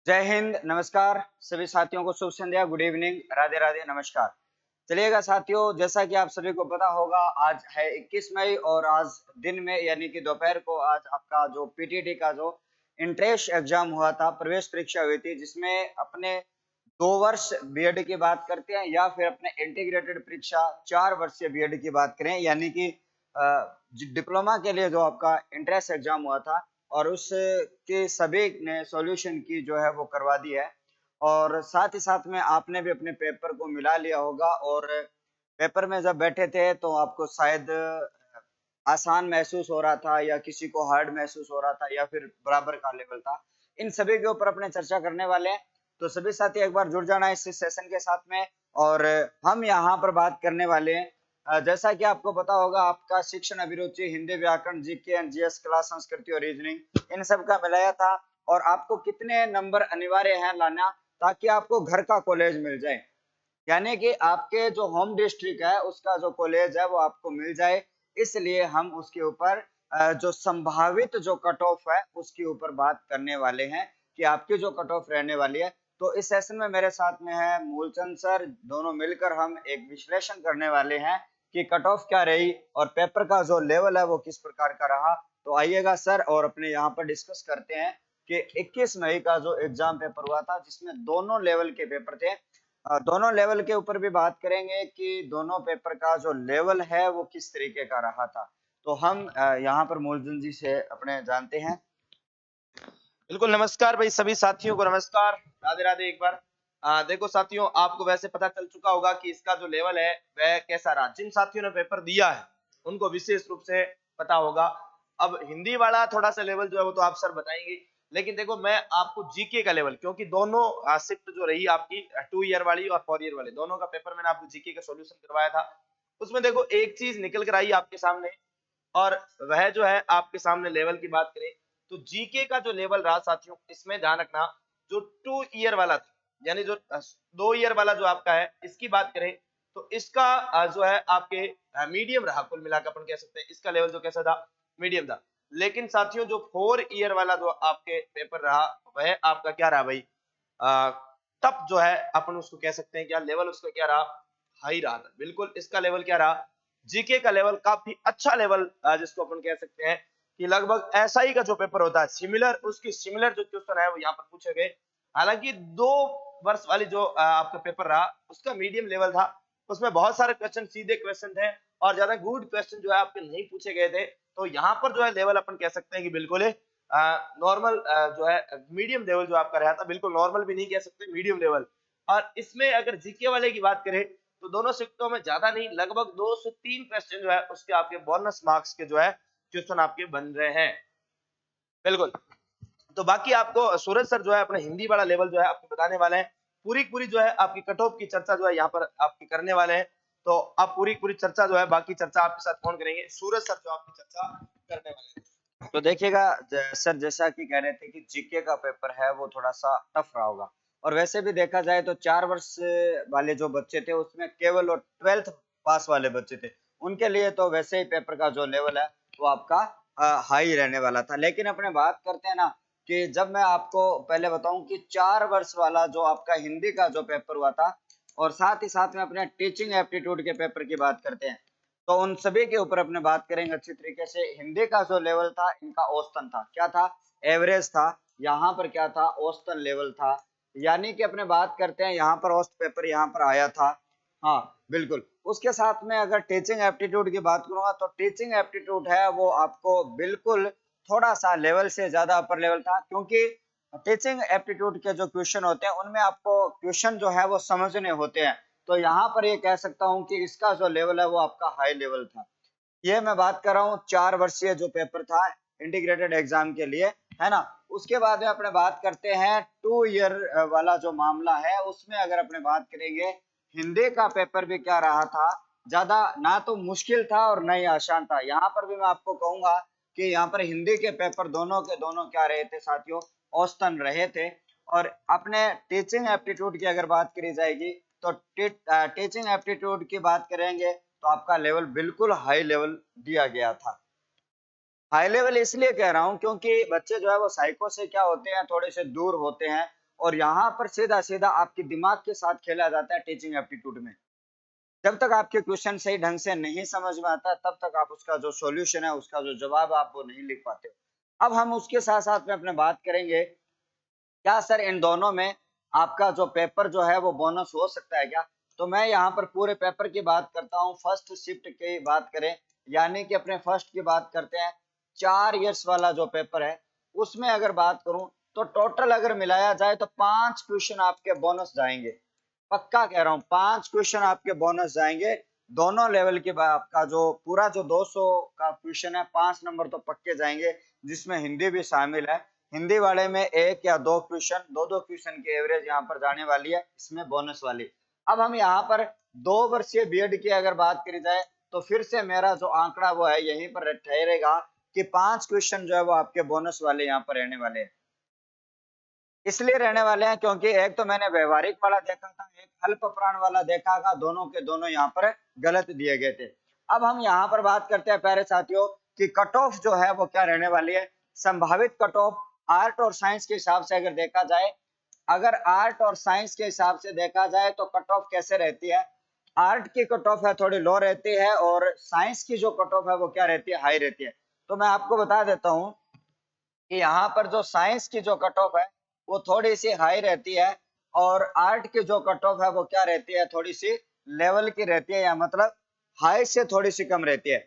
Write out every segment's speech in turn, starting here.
जय हिंद, नमस्कार सभी साथियों को, शुभ संध्या, गुड इवनिंग, राधे राधे, नमस्कार। चलिएगा साथियों, जैसा कि आप सभी को पता होगा, आज है 21 मई और आज दिन में यानी कि दोपहर को आज आपका जो पीटीटी का जो इंट्रेंस एग्जाम हुआ था, प्रवेश परीक्षा हुई थी, जिसमें अपने 2 वर्ष बीएड की बात करते हैं या फिर अपने इंटीग्रेटेड परीक्षा 4 वर्षीय बीएड की बात करें, यानी कि डिप्लोमा के लिए जो आपका इंट्रेंस एग्जाम हुआ था और उसके सभी ने सॉल्यूशन की जो है वो करवा दी है। और साथ ही साथ में आपने भी अपने पेपर को मिला लिया होगा और पेपर में जब बैठे थे तो आपको शायद आसान महसूस हो रहा था या किसी को हार्ड महसूस हो रहा था या फिर बराबर का लेवल था। इन सभी के ऊपर अपने चर्चा करने वाले हैं, तो सभी साथी एक बार जुड़ जाना इस सेशन के साथ में। और हम यहाँ पर बात करने वाले हैं, जैसा कि आपको पता होगा, आपका शिक्षण अभिरुचि हिंदी, व्याकरण, जीके एंड जीएस क्लास, संस्कृति और रीजनिंग, इन सब का मिलाया था। और आपको कितने नंबर अनिवार्य है लाना ताकि आपको घर का कॉलेज मिल जाए, यानी कि आपके जो होम डिस्ट्रिक्ट है उसका जो कॉलेज है वो आपको मिल जाए। इसलिए हम उसके ऊपर जो संभावित जो कट ऑफ है उसके ऊपर बात करने वाले हैं कि आपकी जो कट ऑफ रहने वाली है। तो इस सेशन में मेरे साथ में है मूलचंद सर, दोनों मिलकर हम एक विश्लेषण करने वाले हैं कि कट ऑफ क्या रही और पेपर का जो लेवल है वो किस प्रकार का रहा। तो आइएगा सर, और अपने यहाँ पर डिस्कस करते हैं कि 21 मई का जो एग्जाम पेपर हुआ था जिसमें दोनों लेवल के पेपर थे, दोनों लेवल के ऊपर भी बात करेंगे कि दोनों पेपर का जो लेवल है वो किस तरीके का रहा था। तो हम यहाँ पर मूलचंद जी से अपने जानते हैं। बिल्कुल, नमस्कार भाई, सभी साथियों को नमस्कार, राधे राधे। एक बार देखो साथियों, आपको वैसे पता चल चुका होगा कि इसका जो लेवल है वह कैसा रहा। जिन साथियों ने पेपर दिया है उनको विशेष रूप से पता होगा। अब हिंदी वाला थोड़ा सा लेवल जो है वो तो आप सर बताएंगे, लेकिन देखो मैं आपको जीके का लेवल, क्योंकि दोनों शिफ्ट जो रही आपकी 2 ईयर वाली और 4 ईयर वाले, दोनों का पेपर मैंने आपको जीके का सोल्यूशन करवाया था। उसमें देखो एक चीज निकल कर आई आपके सामने, और वह जो है आपके सामने लेवल की बात करें तो जीके का जो लेवल रहा साथियों, इसमें ध्यान रखना, जो 2 ईयर वाला था, यानी जो 2 ईयर वाला जो आपका है, इसकी बात करें तो इसका जो है आपके मीडियम रहा। कुल मिलाकर अपन कह सकते हैं इसका लेवल जो कैसा था, मीडियम था। लेकिन साथियों जो 4 ईयर वाला जो आपके पेपर रहा वह आपका क्या रहा भाई, तब जो है अपन उसको कह सकते हैं क्या लेवल उसका क्या रहा, हाई रहा था। बिल्कुल, इसका लेवल क्या रहा, जीके का लेवल काफी अच्छा लेवल, जिसको अपन कह सकते हैं कि लगभग एसआई का जो पेपर होता है सिमिलर, उसकी सिमिलर जो क्वेश्चन है वो यहाँ पर पूछे गए। हालांकि 2 वर्ष वाली जो आपका पेपर रहा उसका मीडियम लेवल था, उसमें बहुत सारे क्वेश्चन सीधे क्वेश्चन थे और ज्यादा गुड क्वेश्चन जो है आपके नहीं पूछे गए थे। तो यहाँ पर जो है लेवल अपन कह सकते हैं कि बिल्कुल नॉर्मल जो है मीडियम लेवल जो आपका रहा था, बिल्कुल नॉर्मल भी नहीं कह सकते, मीडियम लेवल। और इसमें अगर जीके वाले की बात करें तो दोनों शिफ्टों में ज्यादा नहीं, लगभग 2 से 3 क्वेश्चन जो है उसके आपके बोनस मार्क्स के जो है क्वेश्चन आपके बन रहे हैं। बिल्कुल, तो बाकी आपको सूरज सर जो है अपने हिंदी वाला लेवल जो है आपको बताने वाले हैं। पूरी पूरी जो है आपकी कट ऑफ की चर्चा जो है यहाँ पर आपकी करने वाले हैं। तो आप पूरी पूरी चर्चा जो है, बाकी चर्चा आपके साथ कौन करेंगे, सूरज सर जो आपकी चर्चा करने वाले हैं। तो देखिएगा सर, जैसा कि कह रहे थे कि जीके का पेपर है वो थोड़ा सा टफ रहा होगा, और वैसे भी देखा जाए तो 4 वर्ष वाले जो बच्चे थे उसमें केवल और 12th पास वाले बच्चे थे, उनके लिए तो वैसे ही पेपर का जो लेवल है वो आपका हाई रहने वाला था। लेकिन अपने बात करते हैं ना कि जब मैं आपको पहले बताऊं कि 4 वर्ष वाला जो आपका हिंदी का जो पेपर हुआ था और साथ ही साथ में अपने टीचिंग एप्टीट्यूड के पेपर की बात करते हैं, तो उन सभी के ऊपर अपने बात करेंगे अच्छी तरीके से। हिंदी का जो लेवल था इनका औसतन था, क्या था, एवरेज था। यहाँ पर क्या था, औसतन लेवल था, यानी कि अपने बात करते हैं यहाँ पर औसत पेपर यहाँ पर आया था। हाँ बिल्कुल, उसके साथ में अगर टीचिंग एप्टीट्यूड की बात करूंगा तो टीचिंग एप्टीट्यूड है वो आपको बिल्कुल थोड़ा सा लेवल से ज्यादा अपर लेवल था, क्योंकि टीचिंग एप्टीट्यूड के जो क्वेश्चन होते हैं उनमें आपको क्वेश्चन जो है वो समझने होते हैं। तो यहाँ पर ये कह सकता हूँ कि इसका जो लेवल है वो आपका हाई लेवल था। ये मैं बात कर रहा हूँ 4 वर्षीय जो पेपर था इंटीग्रेटेड एग्जाम के लिए, है ना। उसके बाद में अपने बात करते हैं 2 ईयर वाला जो मामला है, उसमें अगर अपने बात करेंगे, हिंदी का पेपर भी क्या रहा था, ज्यादा ना तो मुश्किल था और ना ही आसान था। यहाँ पर भी मैं आपको कहूंगा कि यहाँ पर हिंदी के पेपर दोनों के दोनों क्या रहे थे साथियों, औसतन रहे थे। और अपने टीचिंग एप्टीट्यूड की अगर बात करी जाएगी तो टीचिंग एप्टीट्यूड की बात करेंगे तो आपका लेवल बिल्कुल हाई लेवल दिया गया था। हाई लेवल इसलिए कह रहा हूं क्योंकि बच्चे जो है वो साइको से क्या होते हैं, थोड़े से दूर होते हैं, और यहाँ पर सीधा सीधा आपके दिमाग के साथ खेला जाता है टीचिंग एप्टीट्यूड में। जब तक आपके क्वेश्चन सही ढंग से नहीं समझ में आता तब तक आप उसका जो सॉल्यूशन है, उसका जो जवाब आप वो नहीं लिख पाते। अब हम उसके साथ साथ में अपने बात करेंगे, क्या सर इन दोनों में आपका जो पेपर जो है वो बोनस हो सकता है क्या? तो मैं यहाँ पर पूरे पेपर की बात करता हूँ, फर्स्ट शिफ्ट की बात करें, यानी कि अपने फर्स्ट की बात करते हैं, 4 इयर्स वाला जो पेपर है, उसमें अगर बात करूं तो टोटल अगर मिलाया जाए तो 5 क्वेश्चन आपके बोनस जाएंगे। पक्का कह रहा हूँ, 5 क्वेश्चन आपके बोनस जाएंगे। दोनों लेवल के बाद आपका जो पूरा जो 200 का क्वेश्चन है, 5 नंबर तो पक्के जाएंगे, जिसमें हिंदी भी शामिल है। हिंदी वाले में 1 या 2 क्वेश्चन, दो क्वेश्चन की एवरेज यहाँ पर जाने वाली है, इसमें बोनस वाली। अब हम यहाँ पर 2 वर्षीय बीएड की अगर बात करी जाए तो फिर से मेरा जो आंकड़ा वो है यहीं पर ठहरेगा कि 5 क्वेश्चन जो है वो आपके बोनस वाले यहाँ पर रहने वाले हैं। इसलिए रहने वाले हैं क्योंकि एक तो मैंने व्यवहारिक वाला देखा था, एक अल्प प्राण वाला देखा था, दोनों के दोनों यहाँ पर गलत दिए गए थे। अब हम यहाँ पर बात करते हैं प्यारे साथियों कि कट ऑफ जो है वो क्या रहने वाली है। संभावित कट ऑफ आर्ट और साइंस के हिसाब से अगर देखा जाए, अगर आर्ट और साइंस के हिसाब से देखा जाए तो कट ऑफ कैसे रहती है। आर्ट की कट ऑफ है थोड़ी लो रहती है, और साइंस की जो कट ऑफ है वो क्या रहती है, हाई रहती है। तो मैं आपको बता देता हूँ कि यहाँ पर जो साइंस की जो कट ऑफ है वो थोड़ी सी हाई रहती है, और आर्ट की जो कट ऑफ है वो क्या रहती है, थोड़ी सी लेवल की रहती है, या मतलब हाई से थोड़ी सी कम रहती है।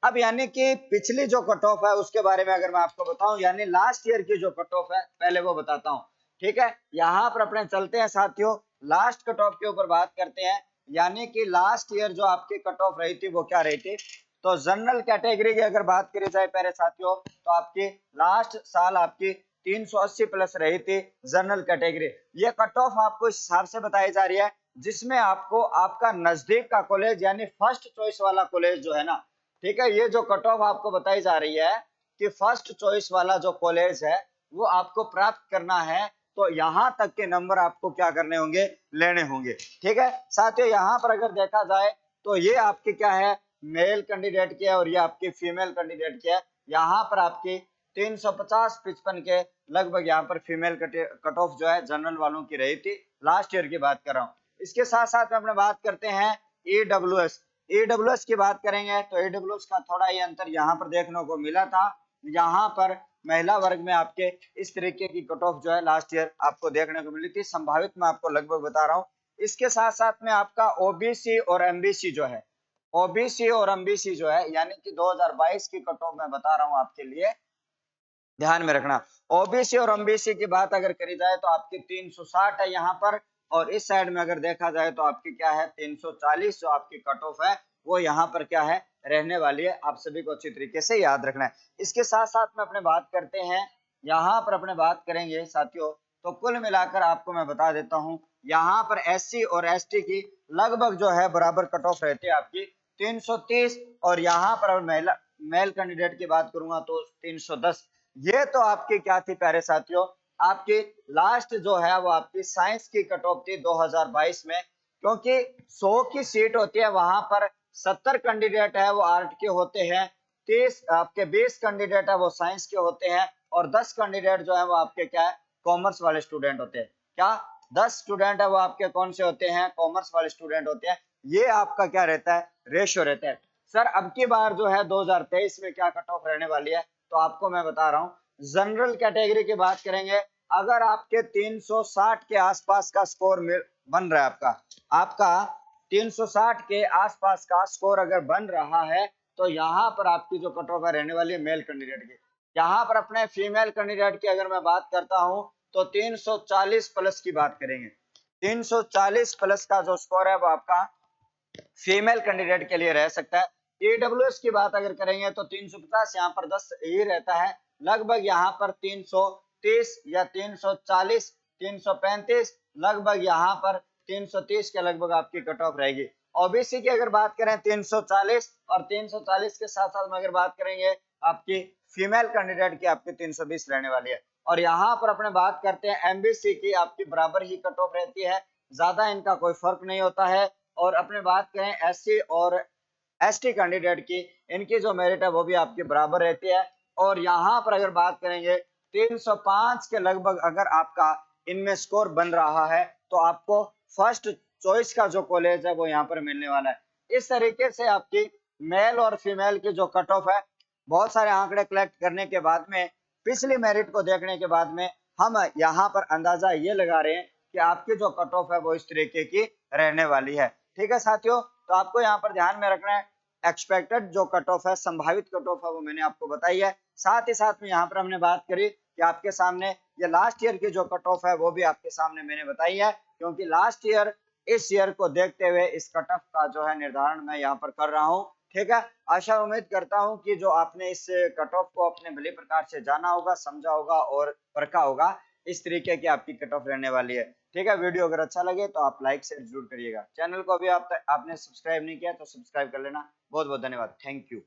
अब यानी कि पिछली जो कट ऑफ है उसके बारे में अगर मैं आपको बताऊं, यानी लास्ट ईयर की जो कट ऑफ है पहले वो बताता हूं। ठीक है, यहाँ पर अपने चलते हैं साथियों, लास्ट कट ऑफ के ऊपर बात करते हैं। यानी कि लास्ट ईयर जो आपकी कट ऑफ रही थी वो क्या रही थी, तो जनरल कैटेगरी की अगर बात करी जाए प्यारे साथियों, तो आपकी लास्ट साल आपकी 380 प्लस रही थी जनरल कैटेगरी। ये कट ऑफ आपको इस हिसाब से बताई जा रही है जिसमें आपको आपका नजदीक का कॉलेज यानी फर्स्ट चॉइस वाला कॉलेज जो है ना, ठीक है, ये जो कट ऑफ आपको बताई जा रही है कि फर्स्ट चॉइस वाला जो कॉलेज है वो आपको प्राप्त करना है, तो यहाँ तक के नंबर आपको क्या करने होंगे, लेने होंगे। ठीक है साथियों, यहाँ पर अगर देखा जाए तो ये आपकी क्या है, मेल कैंडिडेट की है, और ये आपकी फीमेल कैंडिडेट की है। यहाँ पर आपकी 350-55 के लगभग यहाँ पर फीमेल कट ऑफ जो है जनरल वालों की रही थी, लास्ट ईयर की बात कर रहा हूँ। इसके साथ साथ में अपने बात करते हैं ईडब्ल्यूएस। ईडब्ल्यूएस की बात करेंगे तो ईडब्ल्यूएस का थोड़ा ही अंतर यहाँ पर देखने को मिला था। यहाँ पर महिला वर्ग में आपके इस तरीके की कट ऑफ जो है लास्ट ईयर आपको देखने को मिली थी, संभावित मैं आपको लगभग बता रहा हूँ। इसके साथ साथ में आपका ओबीसी और एमबीसी जो है, ओबीसी और एमबीसी जो है यानी कि 2022 की कट ऑफ मैं बता रहा हूँ आपके लिए, ध्यान में रखना। ओबीसी और एमबीसी की बात अगर करी जाए तो आपकी 360 है यहाँ पर, और इस साइड में अगर देखा जाए तो आपकी क्या है, 340 जो आपकी कट ऑफ है वो यहाँ पर क्या है, रहने वाली है। आप सभी को अच्छी तरीके से याद रखना है। इसके साथ साथ में अपने बात करते हैं, यहाँ पर अपने बात करेंगे साथियों, तो कुल मिलाकर आपको मैं बता देता हूँ, यहाँ पर एससी और एसटी की लगभग जो है बराबर कट ऑफ रहती है आपकी 330, और यहाँ पर महिला मेल कैंडिडेट की बात करूंगा तो 310। ये तो आपकी क्या थी प्यारे साथियों, आपकी लास्ट जो है वो आपकी साइंस की कट ऑफ थी 2022 में, क्योंकि 100 की सीट होती है, वहां पर 70 कैंडिडेट है वो आर्ट के होते हैं, 30 आपके 20 कैंडिडेट है वो साइंस के होते हैं, और 10 कैंडिडेट जो है वो आपके क्या है, कॉमर्स वाले स्टूडेंट होते हैं। क्या 10 स्टूडेंट है वो आपके कौन से होते हैं, कॉमर्स वाले स्टूडेंट होते हैं। ये आपका क्या रहता है, रेशियो रहता है। सर अब की बार जो है 2023 में क्या कट ऑफ रहने वाली है, तो आपको मैं बता रहा हूं, जनरल कैटेगरी की बात करेंगे, अगर आपके 360 के आसपास का स्कोर बन रहा है, आपका 360 के आसपास का स्कोर अगर बन रहा है, तो यहाँ पर आपकी जो कट ऑफ है रहने वाली है मेल कैंडिडेट की। यहाँ पर अपने फीमेल कैंडिडेट की अगर मैं बात करता हूँ तो 340 प्लस की बात करेंगे। 340 प्लस का जो स्कोर है वो आपका फीमेल कैंडिडेट के लिए रह सकता है। ईडब्ल्यूएस की बात अगर करेंगे तो 350, यहाँ पर 10 ही रहता है, लगभग यहाँ पर 330 या 340, 335, लगभग यहाँ पर 330 के लगभग आपकी कट ऑफ रहेगी। ओबीसी की अगर बात करें 340, और 340 के साथ साथ में अगर बात करेंगे आपकी फीमेल कैंडिडेट की आपकी 320 रहने वाली है। और यहाँ पर अपने बात करते हैं एमबीसी की, आपकी बराबर ही कट ऑफ रहती है, ज्यादा इनका कोई फर्क नहीं होता है। और अपने बात करें एससी और एसटी कैंडिडेट की, इनकी जो मेरिट है वो भी आपकी बराबर रहती है। और यहाँ पर अगर बात करेंगे 305 के लगभग अगर आपका इनमें स्कोर बन रहा है तो आपको फर्स्ट चॉइस का जो कॉलेज है वो यहाँ पर मिलने वाला है। इस तरीके से आपकी मेल और फीमेल की जो कट ऑफ है, बहुत सारे आंकड़े कलेक्ट करने के बाद में, पिछली मेरिट को देखने के बाद में हम यहाँ पर अंदाजा ये लगा रहे हैं कि आपकी जो कट ऑफ है वो इस तरीके की रहने वाली है। ठीक है साथियों, तो आपको यहाँ पर ध्यान में रखना है एक्सपेक्टेड जो कट ऑफ है, संभावित कट ऑफ है वो मैंने आपको बताई है। साथ ही साथ में यहाँ पर हमने बात करी कि आपके सामने ये लास्ट ईयर की जो कट ऑफ है वो भी आपके सामने मैंने बताई है, क्योंकि लास्ट ईयर इस ईयर को देखते हुए इस कट ऑफ का जो है निर्धारण मैं यहाँ पर कर रहा हूँ। ठीक है, आशा उम्मीद करता हूँ कि जो आपने इस कट ऑफ को अपने भली प्रकार से जाना होगा, समझा होगा और परखा होगा, इस तरीके की आपकी कट ऑफ रहने वाली है। ठीक है, वीडियो अगर अच्छा लगे तो आप लाइक शेयर जरूर करिएगा। चैनल को अभी आपने सब्सक्राइब नहीं किया तो सब्सक्राइब कर लेना। बहुत बहुत धन्यवाद, थैंक यू।